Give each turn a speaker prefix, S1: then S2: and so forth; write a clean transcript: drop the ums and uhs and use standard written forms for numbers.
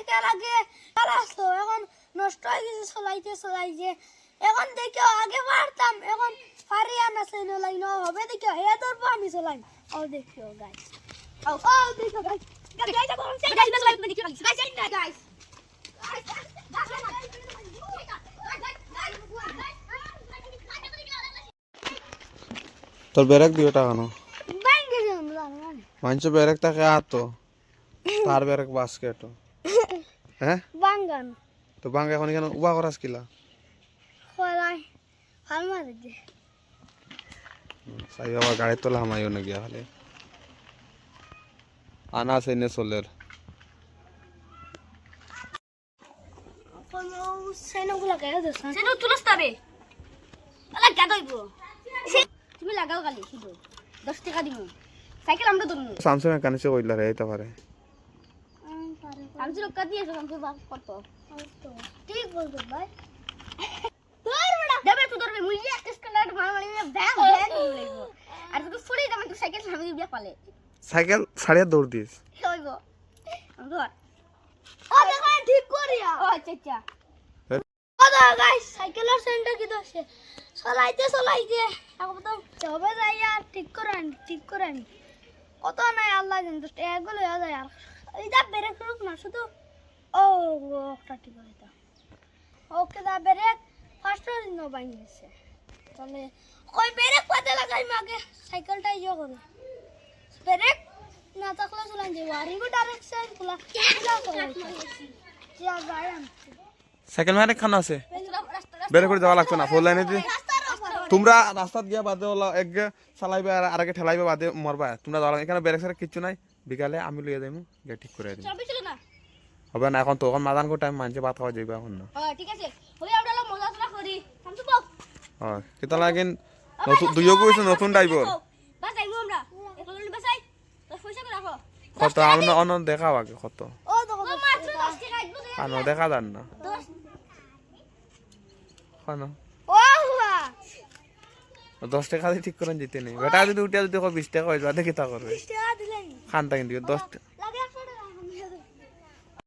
S1: cycle আগে চালাতো এখন নষ্ট হয়ে গেছে চলাইতে এখন দেখো আগে পারতাম এখন পারিয়া না চাইলে লাইন হবে দেখো হে ধরবো আমি চলাই ও দেখো গাইস ও দেখো গাইস
S2: তোর ব্যারেক দিও টাকা না
S1: ব্যাংকে যাম
S2: মানুষ ব্যারেক থাকে আতো তার ব্যারেক বাস্কেট হ্যাঁ
S1: বাঙ্গান
S2: তো বাঙ্গা এখন কেন উবা করাস কিলা
S1: খলাই ভাল মারে দে
S2: সাই বাবা গাড়ি তোলা হামাইও না গিয়া খালি আনা আছে নে চলের
S1: কোনো সেনগুলা গায় দছ
S3: সেটা তুলস তবে আলা গাদইব তুমি লাগাও কালি শুধু 10 টাকা দিব সাইকেল আমরা ধরবো
S2: স্যামসাং এর কাছে কইলা রে এটা পারে
S3: আমি লোক দিয়েছো আমি বাপ কত
S1: ঠিক বলতো ভাই
S3: দেবে তুই ধরবে মুই একটা স্ক্যানার মারি ব্যাং লাগবো আর তুই ফুড়ি দাম তুই সাইকেল সামনে দিয়া পালে
S2: সাইকেল ছাড়িয়া দৌড় দিস
S3: হইব আমি ধর
S1: ও দেখো ঠিক করিয়া
S3: ও আচ্ছা
S1: ও দাও গাইস সাইকেলের সেন্টার কি দছে চলাইতে এখন তো যাবে যাই আর ঠিক করেন কত নাই আল্লাহ জানে তো এগুলো হয়ে যায় আর এইটা ব্রেক রুক না শুধু ও একটা ঠিক করে দাও ওকে দা ব্রেক ফার্স্ট দিন বাইন গেছে তাহলে কই ব্রেক পাতে লাগাই মাগে সাইকেলটা ইয়ে করে ব্রেক না থাকলে চলান যাবো আর ইগো ডাইরেকশন খোলা যা গায় আমি
S2: সাইকেল মানে খানা আছে বের করে যাওয়া লাগতো না ফোর লাইনে দি তোমরা রাস্তাত গিয়া বাদে ওলা এক চালাইবে আর আরেকে ঠেলাইবে বাদে মরবা তোমরা যাওয়া এখানে ব্রেক সারে কিছু নাই বিকালে আমি লইয়া যাইমু গিয়া ঠিক করে দিই
S3: চলবে চলো না
S2: হবে না এখন তখন মাদান কো টাইম মানছে ভাত খাওয়া যাইবে এখন না
S3: ঠিক আছে হই আমরা মজা চলা করি থামছো বক
S2: হয় কিতা লাগেন নতুন দুইও কইছে নতুন ড্রাইভার
S3: বাস যাইবো আমরা একজন বাসাই তো পয়সা করে রাখো
S2: কত আমরা অন দেখাও আগে কত
S1: ও দেখো
S3: ও মাত্র 10 টাকা আইবো
S2: আনো দেখা যান না
S3: 10
S2: খানো
S1: ও হুয়া
S2: 10 টাকা দিয়ে ঠিক করেন যেতে নেই বেটা যদি উঠিয়া যদি 20 টাকা হয়ে যাবে দেখি তা করবে
S1: 20 টাকা দিলেন
S2: খানটা কিন্তু 10